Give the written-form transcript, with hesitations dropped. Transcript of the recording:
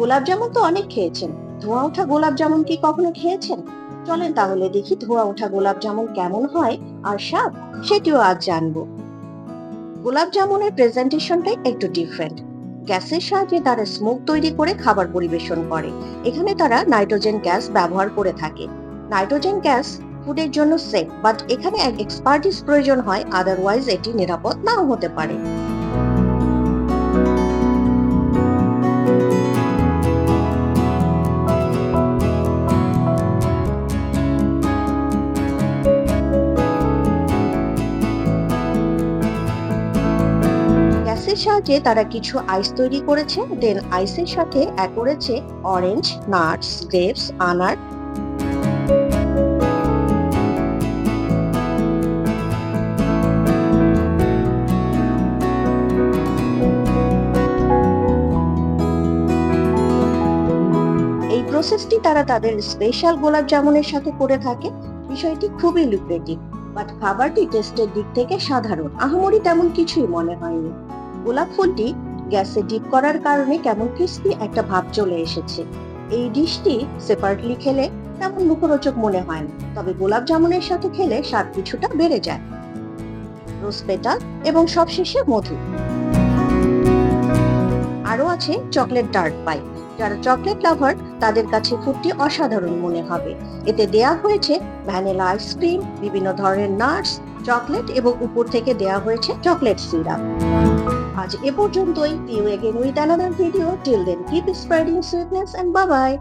গোলাপ জামুন তো অনেক খেয়েছেন। ধোঁয়া ওঠা গোলাপ জামুন কি কখনো খেয়েছেন? চলেন তাহলে দেখি ধোঁয়া ওঠা গোলাপ জামুন কেমন হয় আর স্বাদ সেটিও আজ জানবো। গোলাপ জামুনের প্রেজেন্টেশনটাই একটু ডিফারেন্ট। গ্যাসের সাহায্যে তারা স্মোক তৈরি করে খাবার পরিবেশন করে। এখানে তারা নাইট্রোজেন গ্যাস ব্যবহার করে থাকে। নাইট্রোজেন গ্যাস ফুডের জন্য সেফ, বাট এখানে এক এক্সপার্টিস প্রয়োজন হয়, আদারওয়াইজ এটি নিরাপদ নাও হতে পারে। গ্যাসের সাহায্যে তারা কিছু আইস তৈরি করেছে, দেন আইসের সাথে অ্যাড করেছে অরেঞ্জ, নাটস, গ্রেপস, আনার। এই প্রসেসটি তারা তাদের স্পেশাল গোলাপ জামুনের সাথে করে থাকে। বিষয়টি খুবই লুক্রেটিভ, বাট খাবারটি টেস্টের দিক থেকে সাধারণ, আহামরি তেমন কিছুই মনে হয়নি। গোলাপ ফুলটি গ্যাসে ডিপ করার কারণে কেমন ক্রিস্পি একটা ভাব চলে এসেছে। এই ডিশটি সেপারেটলি খেলে তেমন মুখরোচক মনে হয় না, তবে গোলাপ জামুনের সাথে খেলে স্বাদ কিছুটা বেড়ে যায়। রোজ পেটাল এবং সবশেষে মধু। আরো আছে চকলেট ডার্ক পাই। যারা চকলেট লাভার তাদের কাছে ফুডটি অসাধারণ মনে হবে। এতে দেয়া হয়েছে ভ্যানিলা আইসক্রিম, বিভিন্ন ধরনের নাটস, চকলেট এবং উপর থেকে দেয়া হয়েছে চকলেট সিরাপ। আজ এ পর্যন্তই। See you again with another video. Till then, keep spreading sweetness and bye bye.